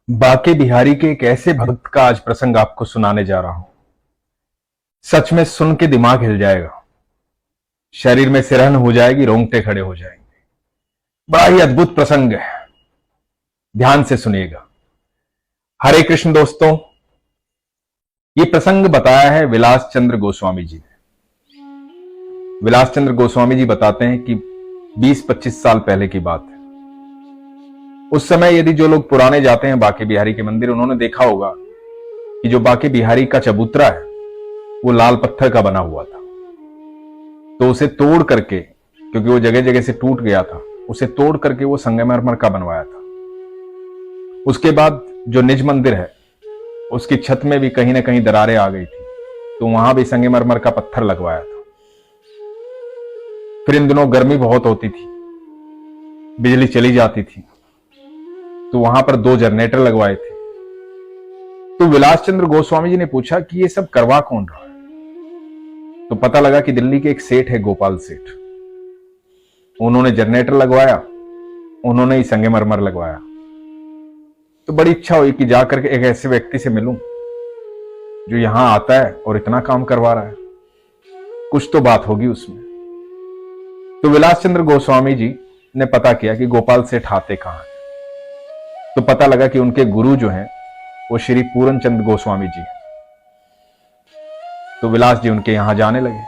बाके बिहारी के एक ऐसे भक्त का आज प्रसंग आपको सुनाने जा रहा हूं। सच में सुन के दिमाग हिल जाएगा, शरीर में सिरहन हो जाएगी, रोंगटे खड़े हो जाएंगे। बड़ा ही अद्भुत प्रसंग है, ध्यान से सुनिएगा। हरे कृष्ण दोस्तों, ये प्रसंग बताया है विलास चंद्र गोस्वामी जी ने। विलास चंद्र गोस्वामी जी बताते हैं कि 20-25 साल पहले की बात है। उस समय यदि जो लोग पुराने जाते हैं बाके बिहारी के मंदिर, उन्होंने देखा होगा कि जो बाके बिहारी का चबूतरा है वो लाल पत्थर का बना हुआ था। तो उसे तोड़ करके, क्योंकि वो जगह जगह से टूट गया था, उसे तोड़ करके वो संगमरमर का बनवाया था। उसके बाद जो निज मंदिर है उसकी छत में भी कहीं ना कहीं दरारें आ गई थी, तो वहां भी संगमरमर का पत्थर लगवाया था। फिर इन दिनों गर्मी बहुत होती थी, बिजली चली जाती थी, तो वहां पर 2 जनरेटर लगवाए थे। तो विलास चंद्र गोस्वामी जी ने पूछा कि ये सब करवा कौन रहा है। तो पता लगा कि दिल्ली के एक सेठ है, गोपाल सेठ। उन्होंने जनरेटर लगवाया, उन्होंने ही संगमरमर लगवाया। तो बड़ी इच्छा हुई कि जाकर के एक ऐसे व्यक्ति से मिलूं जो यहां आता है और इतना काम करवा रहा है, कुछ तो बात होगी उसमें। तो विलास चंद्र गोस्वामी जी ने पता किया कि गोपाल सेठ आते कहां है। तो पता लगा कि उनके गुरु जो हैं वो श्री पूरन चंद गोस्वामी जी हैं। तो विलास जी उनके यहां जाने लगे।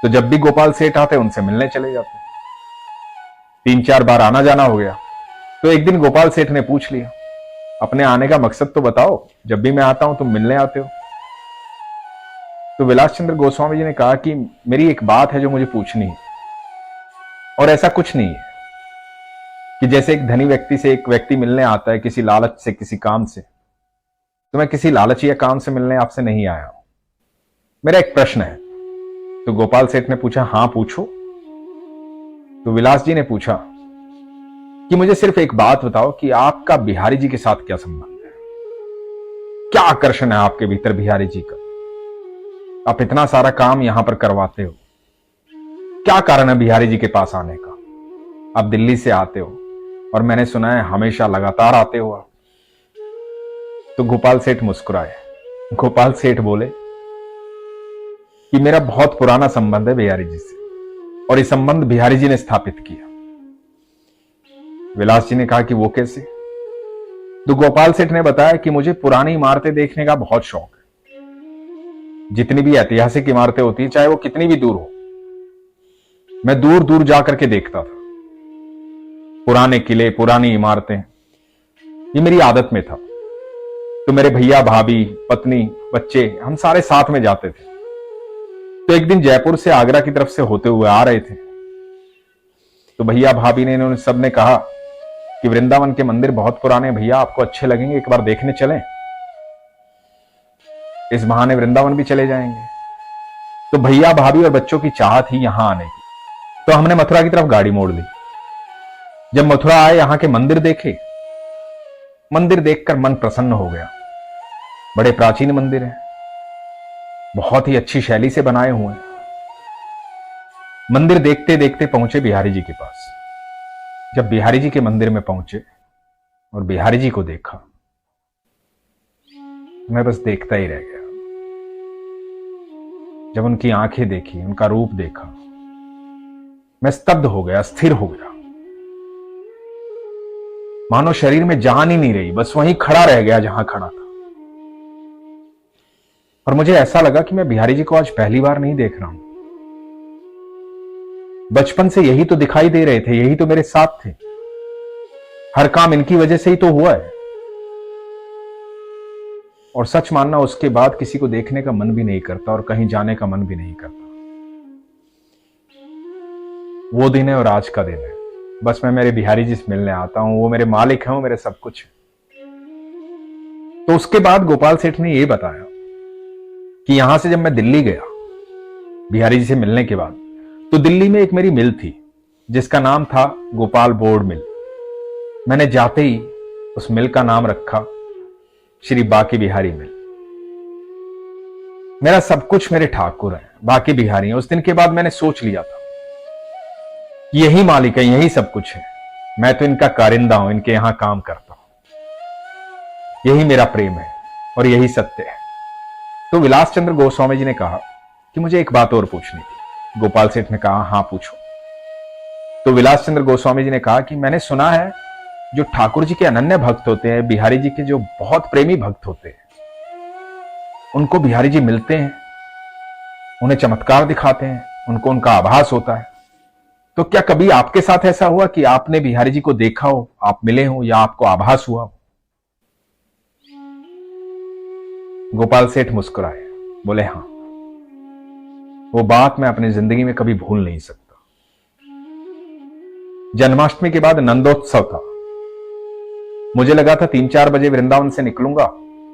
तो जब भी गोपाल सेठ आते उनसे मिलने चले जाते। 3-4 बार आना जाना हो गया। तो एक दिन गोपाल सेठ ने पूछ लिया, अपने आने का मकसद तो बताओ, जब भी मैं आता हूं तुम मिलने आते हो। तो विलास चंद्र गोस्वामी जी ने कहा कि मेरी एक बात है जो मुझे पूछनी है, और ऐसा कुछ नहीं है कि जैसे एक धनी व्यक्ति से एक व्यक्ति मिलने आता है किसी लालच से, किसी काम से, तो मैं किसी लालच या काम से मिलने आपसे नहीं आया हूं। मेरा एक प्रश्न है। तो गोपाल सेठ ने पूछा, हां पूछो। तो विलास जी ने पूछा कि मुझे सिर्फ एक बात बताओ कि आपका बिहारी जी के साथ क्या संबंध है, क्या आकर्षण है आपके भीतर बिहारी जी का, आप इतना सारा काम यहां पर करवाते हो, क्या कारण है बिहारी जी के पास आने का। आप दिल्ली से आते हो और मैंने सुना है हमेशा लगातार आते हो आप। तो गोपाल सेठ मुस्कुराए। गोपाल सेठ बोले कि मेरा बहुत पुराना संबंध है बिहारी जी से, और ये संबंध बिहारी जी ने स्थापित किया। विलास जी ने कहा कि वो कैसे। तो गोपाल सेठ ने बताया कि मुझे पुरानी इमारतें देखने का बहुत शौक है। जितनी भी ऐतिहासिक इमारतें होती है, चाहे वो कितनी भी दूर हो, मैं दूर दूर जाकर के देखता था। पुराने किले, पुरानी इमारतें, ये मेरी आदत में था। तो मेरे भैया, भाभी, पत्नी, बच्चे, हम सारे साथ में जाते थे। तो एक दिन जयपुर से आगरा की तरफ से होते हुए आ रहे थे। तो भैया भाभी ने, इन्होंने सबने कहा कि वृंदावन के मंदिर बहुत पुराने हैं भैया, आपको अच्छे लगेंगे, एक बार देखने चलें, इस बहाने वृंदावन भी चले जाएंगे। तो भैया भाभी और बच्चों की चाहत ही यहां आने की। तो हमने मथुरा की तरफ गाड़ी मोड़ ली। जब मथुरा आए, यहां के मंदिर देखे। मंदिर देखकर मन प्रसन्न हो गया। बड़े प्राचीन मंदिर हैं, बहुत ही अच्छी शैली से बनाए हुए हैं। मंदिर देखते देखते पहुंचे बिहारी जी के पास। जब बिहारी जी के मंदिर में पहुंचे और बिहारी जी को देखा, मैं बस देखता ही रह गया। जब उनकी आंखें देखी, उनका रूप देखा, मैं स्तब्ध हो गया, स्थिर हो गया। मानो शरीर में जान ही नहीं रही, बस वहीं खड़ा रह गया जहां खड़ा था। और मुझे ऐसा लगा कि मैं बिहारी जी को आज पहली बार नहीं देख रहा हूं। बचपन से यही तो दिखाई दे रहे थे, यही तो मेरे साथ थे, हर काम इनकी वजह से ही तो हुआ है। और सच मानना, उसके बाद किसी को देखने का मन भी नहीं करता और कहीं जाने का मन भी नहीं करता। वो दिन है और आज का दिन है। बस मैं मेरे बिहारी जी से मिलने आता हूं, वो मेरे मालिक हैं, वो मेरे सब कुछ है। तो उसके बाद गोपाल सेठ ने यह बताया कि यहां से जब मैं दिल्ली गया बिहारी जी से मिलने के बाद, तो दिल्ली में एक मेरी मिल थी जिसका नाम था गोपाल बोर्ड मिल। मैंने जाते ही उस मिल का नाम रखा श्री बाके बिहारी मिल। मेरा सब कुछ मेरे ठाकुर है, बाके बिहारी हैं। उस दिन के बाद मैंने सोच लिया था यही मालिक है, यही सब कुछ है, मैं तो इनका कारिंदा हूं, इनके यहां काम करता हूं। यही मेरा प्रेम है और यही सत्य है। तो विलास चंद्र गोस्वामी जी ने कहा कि मुझे एक बात और पूछनी थी। गोपाल सेठ ने कहा, हाँ पूछो। तो विलास चंद्र गोस्वामी जी ने कहा कि मैंने सुना है जो ठाकुर जी के अनन्य भक्त होते हैं, बिहारी जी के जो बहुत प्रेमी भक्त होते हैं, उनको बिहारी जी मिलते हैं, उन्हें चमत्कार दिखाते हैं, उनको उनका आभास होता है। तो क्या कभी आपके साथ ऐसा हुआ कि आपने बिहारी जी को देखा हो, आप मिले हो या आपको आभास हुआ हो? गोपाल सेठ मुस्कुराए, बोले हाँ, वो बात मैं अपनी जिंदगी में कभी भूल नहीं सकता। जन्माष्टमी के बाद नंदोत्सव था। मुझे लगा था 3-4 बजे वृंदावन से निकलूंगा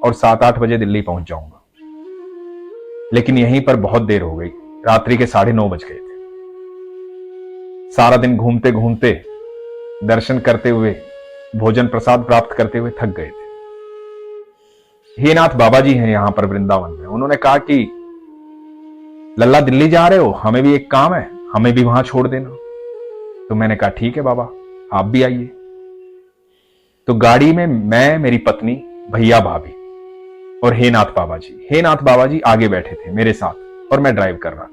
और 7-8 बजे दिल्ली पहुंच जाऊंगा, लेकिन यहीं पर बहुत देर हो गई। रात्रि के 9:30 बज गए थे। सारा दिन घूमते घूमते, दर्शन करते हुए, भोजन प्रसाद प्राप्त करते हुए थक गए थे। हेनाथ बाबा जी हैं यहां पर वृंदावन में। उन्होंने कहा कि लल्ला दिल्ली जा रहे हो, हमें भी एक काम है, हमें भी वहां छोड़ देना। तो मैंने कहा ठीक है बाबा, आप भी आइए। तो गाड़ी में मैं, मेरी पत्नी, भैया भाभी और हेनाथ बाबा जी। हेनाथ बाबा जी आगे बैठे थे मेरे साथ और मैं ड्राइव कर रहा था।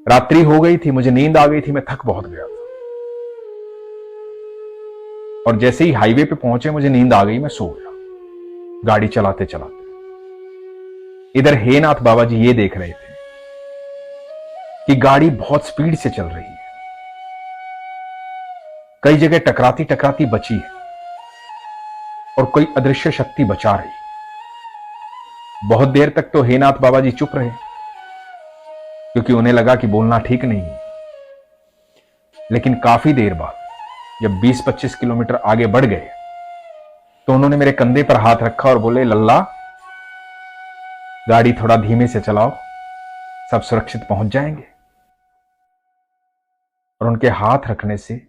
रात्रि हो गई थी, मुझे नींद आ गई थी, मैं थक बहुत गया था। और जैसे ही हाईवे पे पहुंचे मुझे नींद आ गई, मैं सो गया गाड़ी चलाते चलाते। इधर हेनाथ बाबा जी ये देख रहे थे कि गाड़ी बहुत स्पीड से चल रही है, कई जगह टकराती टकराती बची है और कोई अदृश्य शक्ति बचा रही है। बहुत देर तक तो हेनाथ बाबा जी चुप रहे, क्योंकि उन्हें लगा कि बोलना ठीक नहीं है। लेकिन काफी देर बाद जब 20-25 किलोमीटर आगे बढ़ गए तो उन्होंने मेरे कंधे पर हाथ रखा और बोले, लल्ला गाड़ी थोड़ा धीमे से चलाओ, सब सुरक्षित पहुंच जाएंगे। और उनके हाथ रखने से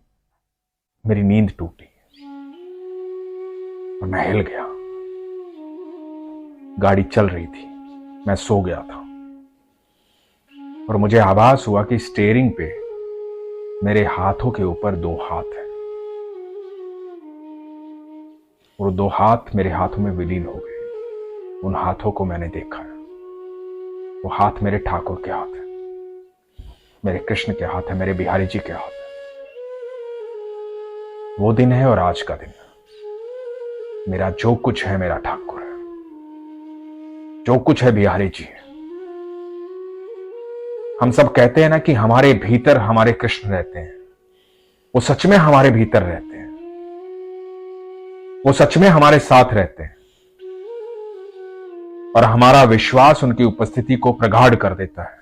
मेरी नींद टूटी और मैं हिल गया। गाड़ी चल रही थी, मैं सो गया था और मुझे आभास हुआ कि स्टीयरिंग पे मेरे हाथों के ऊपर 2 हाथ हैं और 2 हाथ मेरे हाथों में विलीन हो गए। उन हाथों को मैंने देखा है। वो हाथ मेरे ठाकुर के हाथ है, मेरे कृष्ण के हाथ है, मेरे बिहारी जी के हाथ है। वो दिन है और आज का दिन है। मेरा जो कुछ है मेरा ठाकुर है, जो कुछ है बिहारी जी है। हम सब कहते हैं ना कि हमारे भीतर हमारे कृष्ण रहते हैं। वो सच में हमारे भीतर रहते हैं, वो सच में हमारे साथ रहते हैं और हमारा विश्वास उनकी उपस्थिति को प्रगाढ़ कर देता है,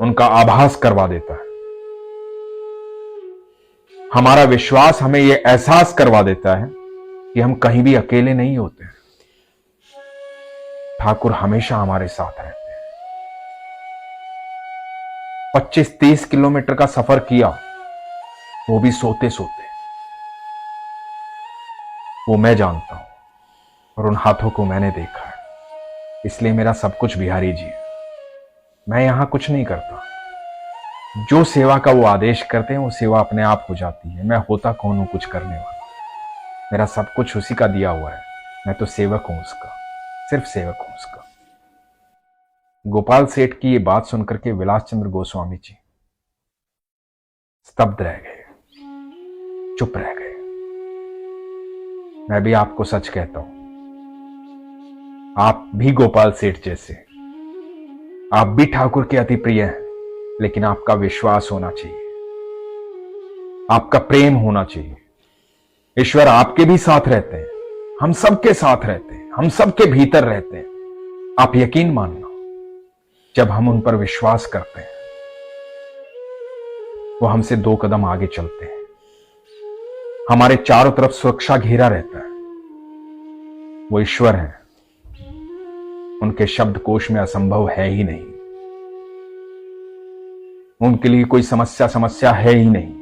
उनका आभास करवा देता है। हमारा विश्वास हमें यह एहसास करवा देता है कि हम कहीं भी अकेले नहीं होते हैं। ठाकुर हमेशा हमारे साथ रहते हैं। 25-30 किलोमीटर का सफर किया, वो भी सोते सोते। वो मैं जानता हूं और उन हाथों को मैंने देखा है, इसलिए मेरा सब कुछ बिहारी जी है। मैं यहां कुछ नहीं करता। जो सेवा का वो आदेश करते हैं वो सेवा अपने आप हो जाती है। मैं होता कौन हूं कुछ करने वाला? मेरा सब कुछ उसी का दिया हुआ है। मैं तो सेवक हूं उसका, सिर्फ सेवक हूं उसका। गोपाल सेठ की ये बात सुनकर के विलास चंद्र गोस्वामी जी स्तब्ध रह गए, चुप रह गए। मैं भी आपको सच कहता हूं, आप भी गोपाल सेठ जैसे, आप भी ठाकुर के अति प्रिय हैं, लेकिन आपका विश्वास होना चाहिए, आपका प्रेम होना चाहिए। ईश्वर आपके भी साथ रहते हैं, हम सबके साथ रहते हैं, हम सबके भीतर रहते हैं। आप यकीन मानना, जब हम उन पर विश्वास करते हैं वो हमसे 2 कदम आगे चलते हैं। हमारे चारों तरफ सुरक्षा घेरा रहता है। वो ईश्वर है, उनके शब्दकोश में असंभव है ही नहीं। उनके लिए कोई समस्या है ही नहीं।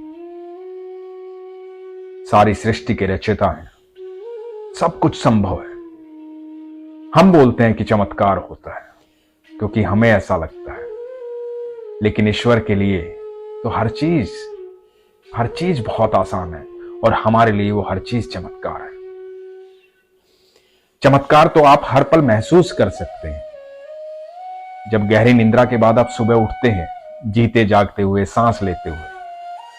सारी सृष्टि के रचयिता हैं, सब कुछ संभव है। हम बोलते हैं कि चमत्कार होता है क्योंकि हमें ऐसा लगता है, लेकिन ईश्वर के लिए तो हर चीज बहुत आसान है। और हमारे लिए वो हर चीज चमत्कार है। चमत्कार तो आप हर पल महसूस कर सकते हैं। जब गहरी निंद्रा के बाद आप सुबह उठते हैं, जीते जागते हुए, सांस लेते हुए,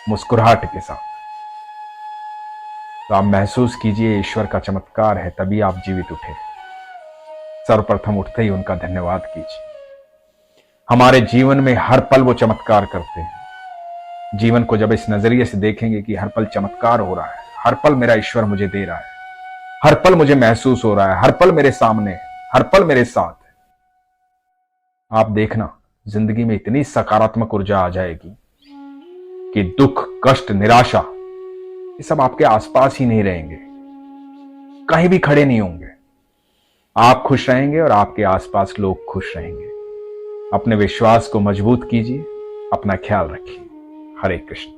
मुस्कुराहट के साथ, तो आप महसूस कीजिए ईश्वर का चमत्कार है, तभी आप जीवित उठे। सर्वप्रथम उठते ही उनका धन्यवाद कीजिए। हमारे जीवन में हर पल वो चमत्कार करते हैं। जीवन को जब इस नजरिए से देखेंगे कि हर पल चमत्कार हो रहा है, हर पल मेरा ईश्वर मुझे दे रहा है, हर पल मुझे महसूस हो रहा है, हर पल मेरे सामने, हर पल मेरे साथ है, आप देखना जिंदगी में इतनी सकारात्मक ऊर्जा आ जाएगी कि दुख, कष्ट, निराशा ये सब आपके आसपास ही नहीं रहेंगे, कहीं भी खड़े नहीं होंगे। आप खुश रहेंगे और आपके आसपास लोग खुश रहेंगे। अपने विश्वास को मजबूत कीजिए, अपना ख्याल रखिए। हरे कृष्ण।